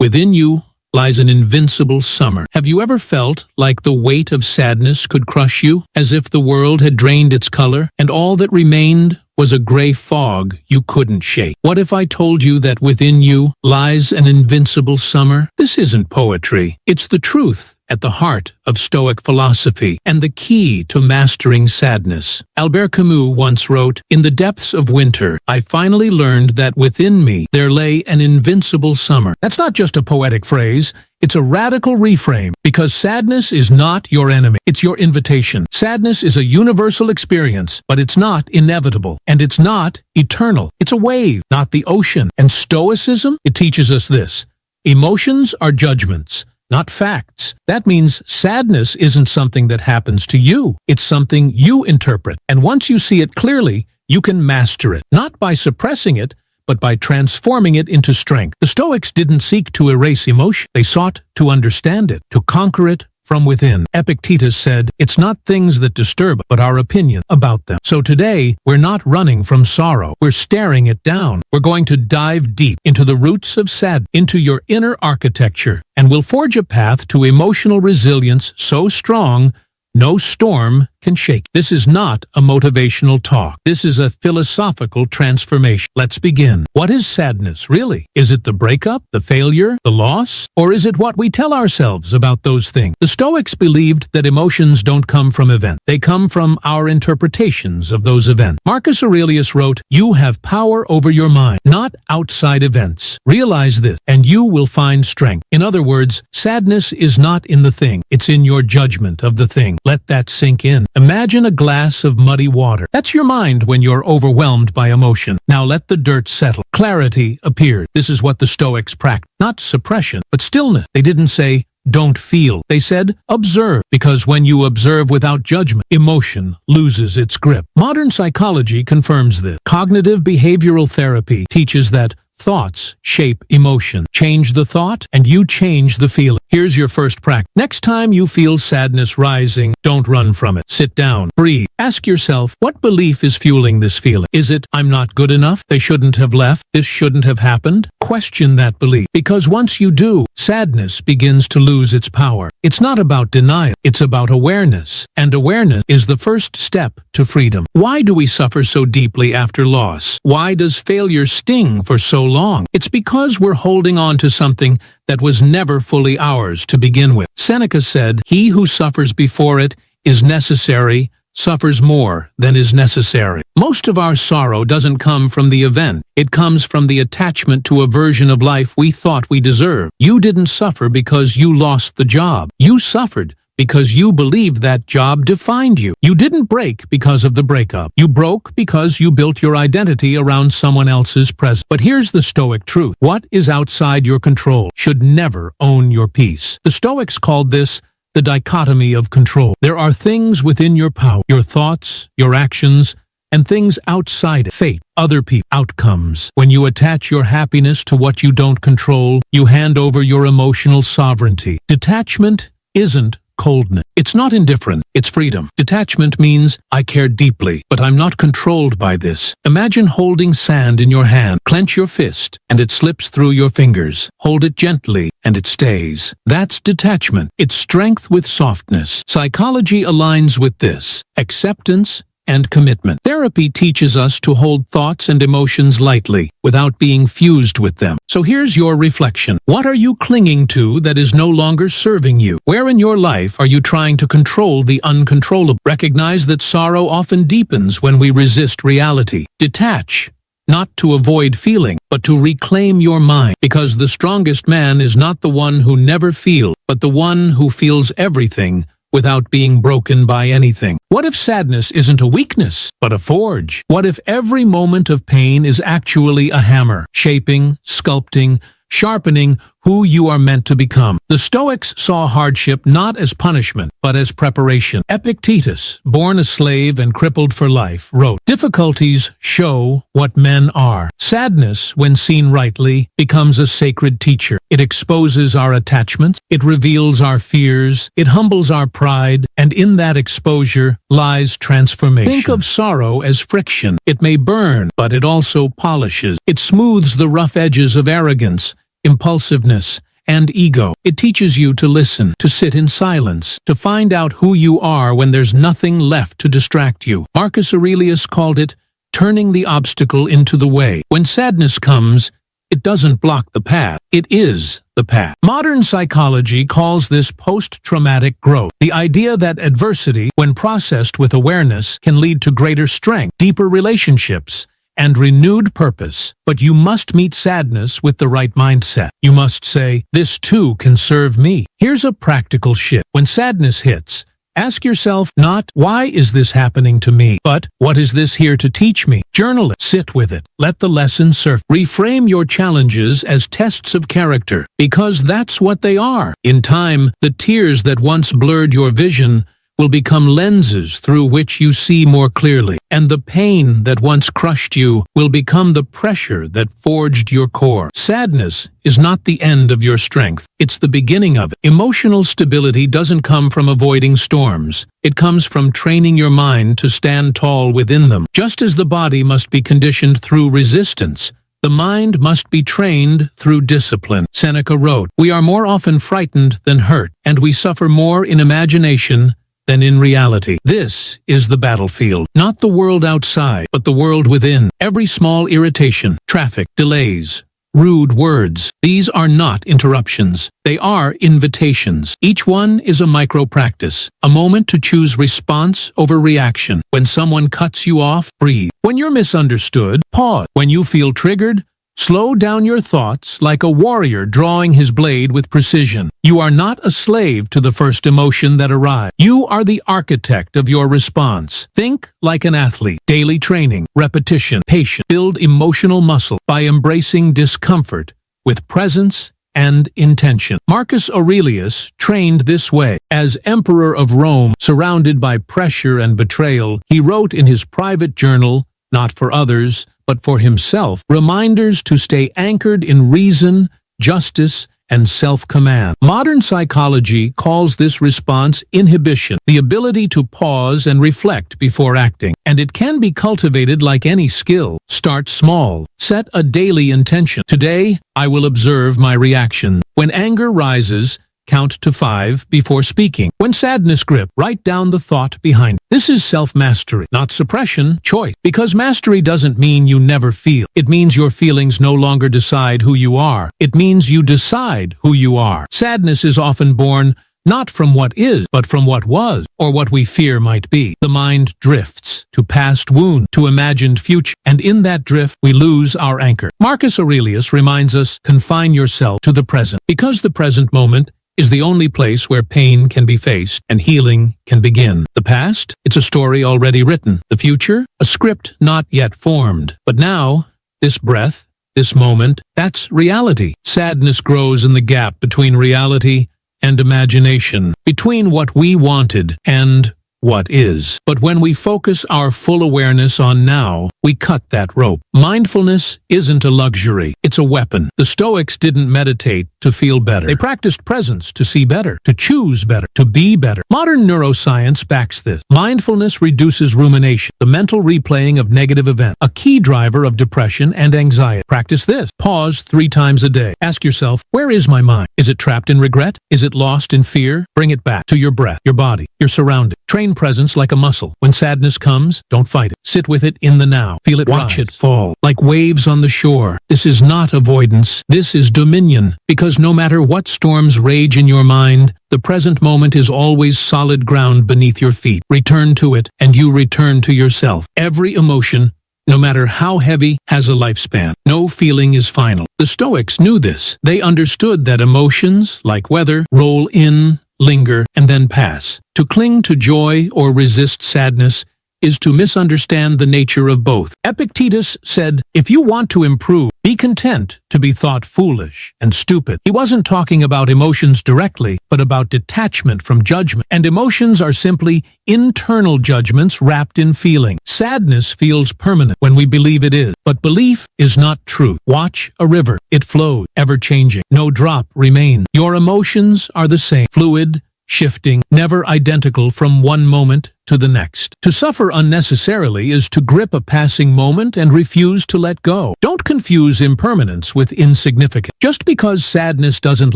Within you lies an invincible summer. Have you ever felt like the weight of sadness could crush you, as if the world had drained its color, and all that remained was a gray fog you couldn't shake? What if I told you that within you lies an invincible summer? This isn't poetry. It's the truth at the heart of Stoic philosophy and the key to mastering sadness. Albert Camus once wrote, "In the depths of winter, I finally learned that within me there lay an invincible summer." That's not just a poetic phrase. It's a radical reframe, because sadness is not your enemy. It's your invitation. Sadness is a universal experience, but it's not inevitable, and it's not eternal. It's a wave, not the ocean. And Stoicism, it teaches us this: emotions are judgments, not facts. That means sadness isn't something that happens to you. It's something you interpret. And once you see it clearly, you can master it, not by suppressing it, but by transforming it into strength. The Stoics didn't seek to erase emotion. They sought to understand it, to conquer it from within. Epictetus said, "It's not things that disturb, but our opinion about them." So today, we're not running from sorrow. We're staring it down. We're going to dive deep into the roots of sadness, into your inner architecture, and we'll forge a path to emotional resilience so strong no storm can shake. This is not a motivational talk. This is a philosophical transformation. Let's begin. What is sadness, really? Is it the breakup, the failure, the loss? Or is it what we tell ourselves about those things? The Stoics believed that emotions don't come from events. They come from our interpretations of those events. Marcus Aurelius wrote, "You have power over your mind, not outside events. Realize this, and you will find strength." In other words, sadness is not in the thing. It's in your judgment of the thing. Let that sink in. Imagine a glass of muddy water. That's your mind when you're overwhelmed by emotion. Now let the dirt settle. Clarity appeared. This is what the Stoics practiced. Not suppression, but stillness. They didn't say, "Don't feel." They said, "Observe," because when you observe without judgment, emotion loses its grip. Modern psychology confirms this. Cognitive behavioral therapy teaches that thoughts shape emotion. Change the thought, and you change the feeling. Here's your first practice. Next time you feel sadness rising, don't run from it. Sit down. Breathe. Ask yourself, what belief is fueling this feeling? Is it, "I'm not good enough, they shouldn't have left, this shouldn't have happened"? Question that belief, because once you do, sadness begins to lose its power. It's not about denial, it's about awareness. And awareness is the first step to freedom. Why do we suffer so deeply after loss? Why does failure sting for so long? It's because we're holding on to something that was never fully ours to begin with. Seneca said, "He who suffers before it is necessary, suffers more than is necessary." Most of our sorrow doesn't come from the event. It comes from the attachment to a version of life we thought we deserved. You didn't suffer because you lost the job. You suffered because you believed that job defined you. You didn't break because of the breakup. You broke because you built your identity around someone else's presence. But here's the Stoic truth. What is outside your control should never own your peace. The Stoics called this the dichotomy of control. There are things within your power, your thoughts, your actions, and things outside it, fate, other people, outcomes. When you attach your happiness to what you don't control, you hand over your emotional sovereignty. Detachment isn't coldness. It's not indifference, it's freedom. Detachment means, I care deeply, but I'm not controlled by this. Imagine holding sand in your hand. Clench your fist, and it slips through your fingers. Hold it gently, and it stays. That's detachment. It's strength with softness. Psychology aligns with this. Acceptance and commitment. Therapy teaches us to hold thoughts and emotions lightly, without being fused with them. So here's your reflection. What are you clinging to that is no longer serving you? Where in your life are you trying to control the uncontrollable? Recognize that sorrow often deepens when we resist reality. Detach, not to avoid feeling, but to reclaim your mind, because the strongest man is not the one who never feels, but the one who feels everything without being broken by anything. What if sadness isn't a weakness, but a forge? What if every moment of pain is actually a hammer, shaping, sculpting, sharpening who you are meant to become? The Stoics saw hardship not as punishment, but as preparation. Epictetus, born a slave and crippled for life, wrote, "Difficulties show what men are. Sadness, when seen rightly, becomes a sacred teacher. It exposes our attachments, it reveals our fears, it humbles our pride, and in that exposure lies transformation." Think of sorrow as friction. It may burn, but it also polishes. It smooths the rough edges of arrogance, impulsiveness, and ego. It teaches you to listen, to sit in silence, to find out who you are when there's nothing left to distract you. Marcus Aurelius called it turning the obstacle into the way. When sadness comes, it doesn't block the path. It is the path. Modern psychology calls this post-traumatic growth. The idea that adversity, when processed with awareness, can lead to greater strength, deeper relationships, and renewed purpose. But you must meet sadness with the right mindset. You must say, this too can serve me. Here's a practical shift. When sadness hits, ask yourself not, why is this happening to me, but what is this here to teach me? Journal it. Sit with it. Let the lesson surface. Reframe your challenges as tests of character, because that's what they are. In time, the tears that once blurred your vision will become lenses through which you see more clearly, and the pain that once crushed you will become the pressure that forged your core. Sadness is not the end of your strength. It's the beginning of it. Emotional stability doesn't come from avoiding storms. It comes from training your mind to stand tall within them. Just as the body must be conditioned through resistance, the mind must be trained through discipline. Seneca wrote, "We are more often frightened than hurt, and we suffer more in imagination than in reality." This is the battlefield, not the world outside, but the world within. Every small irritation, traffic, delays, rude words, these are not interruptions. They are invitations. Each one is a micro-practice, a moment to choose response over reaction. When someone cuts you off, breathe. When you're misunderstood, pause. When you feel triggered, slow down your thoughts like a warrior drawing his blade with precision. You are not a slave to the first emotion that arrives. You are the architect of your response. Think like an athlete. Daily training, repetition, patience. Build emotional muscle by embracing discomfort with presence and intention. Marcus Aurelius trained this way. As emperor of Rome, surrounded by pressure and betrayal, he wrote in his private journal, not for others, but for himself, reminders to stay anchored in reason, justice, and self-command. Modern psychology calls this response inhibition, the ability to pause and reflect before acting. And it can be cultivated like any skill. Start small. Set a daily intention. Today, I will observe my reaction. When anger rises, count to 5 before speaking. When sadness grips, write down the thought behind it. This is self-mastery, not suppression, choice. Because mastery doesn't mean you never feel. It means your feelings no longer decide who you are. It means you decide who you are. Sadness is often born not from what is, but from what was, or what we fear might be. The mind drifts to past wounds, to imagined future, and in that drift, we lose our anchor. Marcus Aurelius reminds us, confine yourself to the present, because the present moment is the only place where pain can be faced and healing can begin. The past, it's a story already written. The future, a script not yet formed. But now, this breath, this moment, that's reality. Sadness grows in the gap between reality and imagination, between what we wanted and what is. But when we focus our full awareness on now, we cut that rope. Mindfulness isn't a luxury, it's a weapon. The Stoics didn't meditate to feel better. They practiced presence to see better, to choose better, to be better. Modern neuroscience backs this. Mindfulness reduces rumination, the mental replaying of negative events, a key driver of depression and anxiety. Practice this. Pause 3 times a day. Ask yourself, where is my mind? Is it trapped in regret? Is it lost in fear? Bring it back to your breath, your body, your surroundings. Train presence like a muscle. When sadness comes, don't fight it. Sit with it in the now. Feel it Watch it fall, like waves on the shore. This is not avoidance. This is dominion. Because no matter what storms rage in your mind, the present moment is always solid ground beneath your feet. Return to it, and you return to yourself. Every emotion, no matter how heavy, has a lifespan. No feeling is final. The Stoics knew this. They understood that emotions, like weather, roll in, linger, and then pass. To cling to joy or resist sadness is to misunderstand the nature of both. Epictetus said, if you want to improve, be content to be thought foolish and stupid. He wasn't talking about emotions directly, but about detachment from judgment. And emotions are simply internal judgments wrapped in feeling. Sadness feels permanent when we believe it is, but belief is not true. Watch a river. It flows, ever-changing. No drop remains. Your emotions are the same, fluid, shifting, never identical from one moment to the next. To suffer unnecessarily is to grip a passing moment and refuse to let go. Don't confuse impermanence with insignificance. Just because sadness doesn't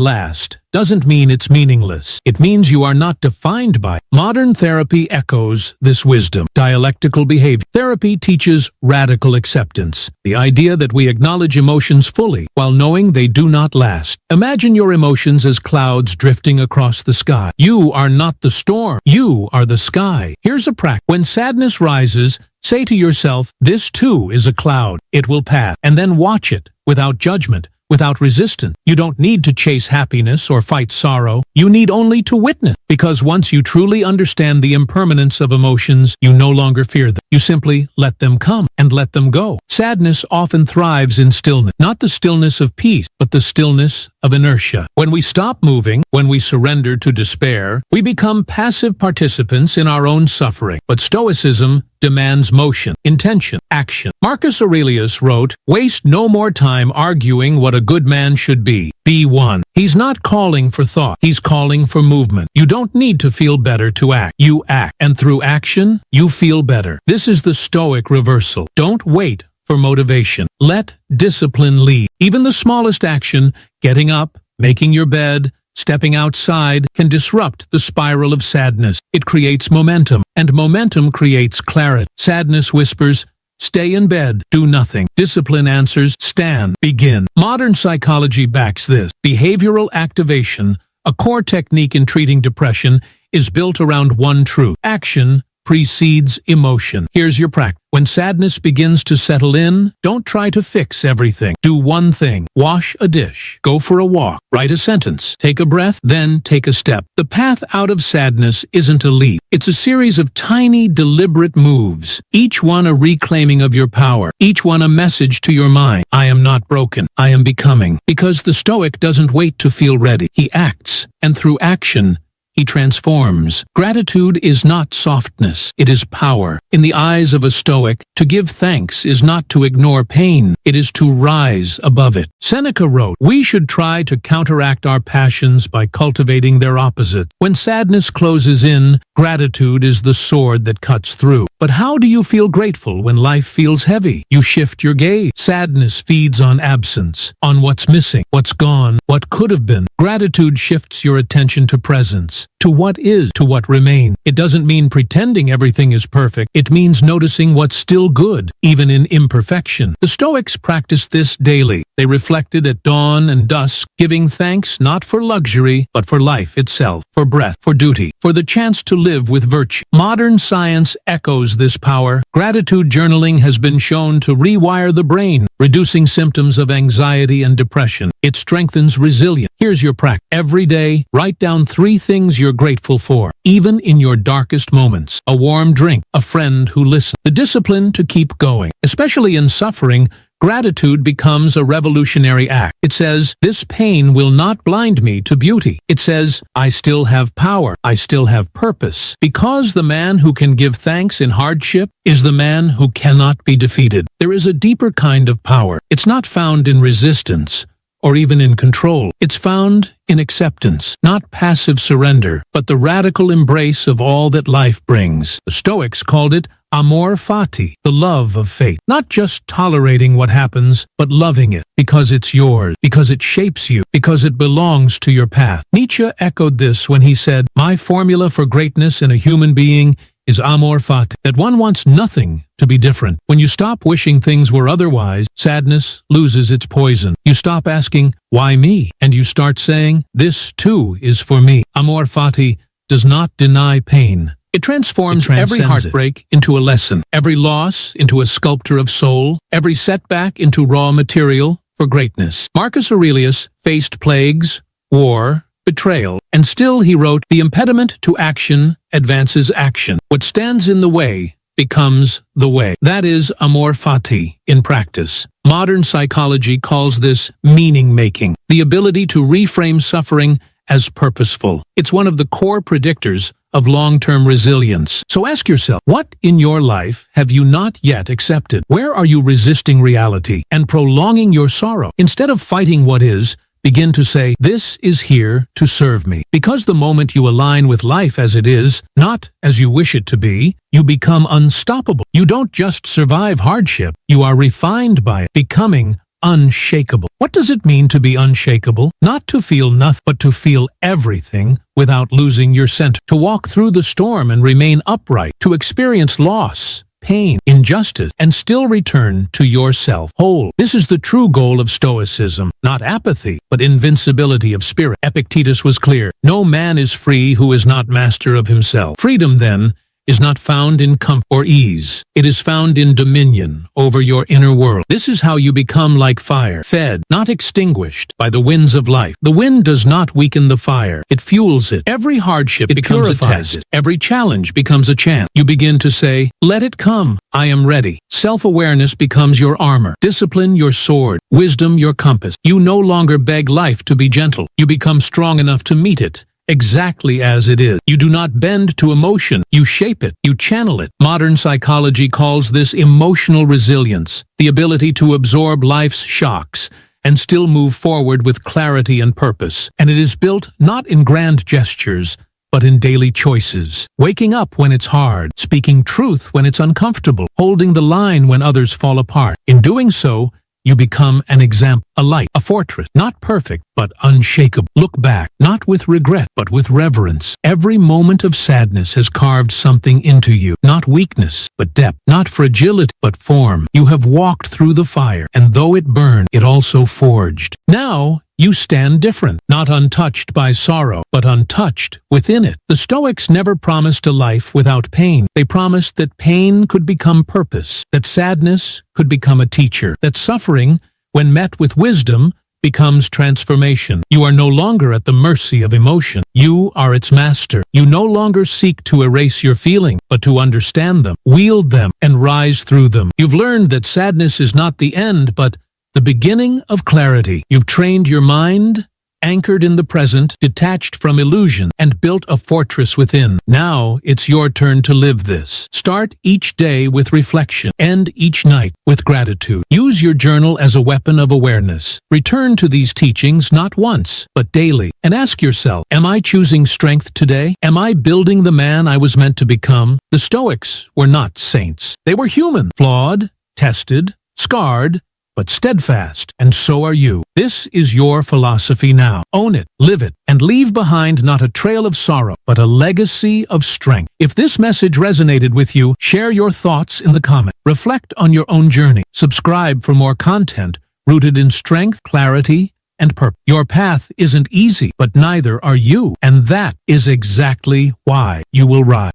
last doesn't mean it's meaningless. It means you are not defined by it. Modern therapy echoes this wisdom. Dialectical behavior therapy teaches radical acceptance, the idea that we acknowledge emotions fully while knowing they do not last. Imagine your emotions as clouds drifting across the sky. You are not the storm. You are the sky. Here's a practice. When sadness rises, say to yourself, this too is a cloud. It will pass. And then watch it without judgment, without resistance. You don't need to chase happiness or fight sorrow. You need only to witness. Because once you truly understand the impermanence of emotions, you no longer fear them. You simply let them come and let them go. Sadness often thrives in stillness, not the stillness of peace, but the stillness of inertia. When we stop moving, when we surrender to despair, we become passive participants in our own suffering. But Stoicism demands motion, intention, action. Marcus Aurelius wrote, "Waste no more time arguing what a good man should be. Be one." He's not calling for thought. He's calling for movement. You don't need to feel better to act. You act. And through action, you feel better. This is the Stoic reversal. Don't wait for motivation. Let discipline lead. Even the smallest action, getting up, making your bed, stepping outside, can disrupt the spiral of sadness. It creates momentum, and momentum creates clarity. Sadness whispers, stay in bed, do nothing. Discipline answers, stand, begin. Modern psychology backs this. Behavioral activation, a core technique in treating depression, is built around one truth. Action precedes emotion. Here's your practice. When sadness begins to settle in, don't try to fix everything. Do one thing. Wash a dish. Go for a walk. Write a sentence. Take a breath, then take a step. The path out of sadness isn't a leap. It's a series of tiny, deliberate moves, each one a reclaiming of your power, each one a message to your mind. I am not broken. I am becoming. Because the Stoic doesn't wait to feel ready. He acts, and through action, he transforms. Gratitude is not softness, it is power. In the eyes of a Stoic, to give thanks is not to ignore pain, it is to rise above it. Seneca wrote, "We should try to counteract our passions by cultivating their opposite." When sadness closes in, gratitude is the sword that cuts through. But how do you feel grateful when life feels heavy? You shift your gaze. Sadness feeds on absence, on what's missing, what's gone, what could have been. Gratitude shifts your attention to presence, to what is, to what remains. It doesn't mean pretending everything is perfect. It means noticing what's still good, even in imperfection. The Stoics practiced this daily. They reflected at dawn and dusk, giving thanks not for luxury, but for life itself, for breath, for duty, for the chance to live with virtue. Modern science echoes this power. Gratitude journaling has been shown to rewire the brain, reducing symptoms of anxiety and depression. It strengthens resilience. Here's your practice. Every day, write down 3 things you're grateful for, even in your darkest moments. A warm drink, a friend who listens, the discipline to keep going. Especially in suffering, gratitude becomes a revolutionary act. It says, this pain will not blind me to beauty. It says, I still have power. I still have purpose. Because the man who can give thanks in hardship is the man who cannot be defeated. There is a deeper kind of power. It's not found in resistance or even in control. It's found in acceptance, not passive surrender, but the radical embrace of all that life brings. The Stoics called it amor fati, the love of fate. Not just tolerating what happens, but loving it because it's yours, because it shapes you, because it belongs to your path. Nietzsche echoed this when he said, "My formula for greatness in a human being is amor fati," that one wants nothing to be different. When you stop wishing things were otherwise, sadness loses its poison. You stop asking, why me? And you start saying, this too is for me. Amor fati does not deny pain. It transforms every heartbreak into a lesson, every loss into a sculptor of soul, every setback into raw material for greatness. Marcus Aurelius faced plagues, war, betrayal, and still he wrote, the impediment to action advances action. What stands in the way becomes the way. That is amor fati in practice. Modern psychology calls this meaning-making, the ability to reframe suffering as purposeful. It's one of the core predictors of long-term resilience. So ask yourself, what in your life have you not yet accepted? Where are you resisting reality and prolonging your sorrow? Instead of fighting what is, begin to say, "This is here to serve me." Because the moment you align with life as it is, not as you wish it to be, you become unstoppable. You don't just survive hardship, you are refined by it, becoming unshakable. What does it mean to be unshakable? Not to feel nothing, but to feel everything without losing your center. To walk through the storm and remain upright. To experience loss, pain, injustice, and still return to yourself whole. This is the true goal of Stoicism, not apathy, but invincibility of spirit. Epictetus was clear, "No man is free who is not master of himself." Freedom, then, is not found in comfort or ease. It is found in dominion over your inner world. This is how you become like fire, fed, not extinguished, by the winds of life. The wind does not weaken the fire. It fuels it. Every hardship becomes a test. Every challenge becomes a chance. You begin to say, "Let it come. I am ready." Self-awareness becomes your armor. Discipline your sword. Wisdom your compass. You no longer beg life to be gentle. You become strong enough to meet it exactly as it is. You do not bend to emotion. You shape it. You channel it. Modern psychology calls this emotional resilience, the ability to absorb life's shocks and still move forward with clarity and purpose. And it is built not in grand gestures, but in daily choices. Waking up when it's hard, speaking truth when it's uncomfortable, holding the line when others fall apart. In doing so, you become an example, a light, a fortress, not perfect, but unshakable. Look back, not with regret, but with reverence. Every moment of sadness has carved something into you, not weakness, but depth, not fragility, but form. You have walked through the fire, and though it burned, it also forged. Now, you stand different, not untouched by sorrow, but untouched within it. The Stoics never promised a life without pain. They promised that pain could become purpose, that sadness could become a teacher, that suffering, when met with wisdom, becomes transformation. You are no longer at the mercy of emotion. You are its master. You no longer seek to erase your feelings, but to understand them, wield them, and rise through them. You've learned that sadness is not the end, but the beginning of clarity. You've trained your mind, anchored in the present, detached from illusion, and built a fortress within. Now it's your turn to live this. Start each day with reflection. End each night with gratitude. Use your journal as a weapon of awareness. Return to these teachings not once, but daily. And ask yourself, am I choosing strength today? Am I building the man I was meant to become? The Stoics were not saints. They were human, flawed, tested, scarred, but steadfast, and so are you. This is your philosophy now. Own it, live it, and leave behind not a trail of sorrow, but a legacy of strength. If this message resonated with you, share your thoughts in the comments. Reflect on your own journey. Subscribe for more content rooted in strength, clarity, and purpose. Your path isn't easy, but neither are you, and that is exactly why you will rise.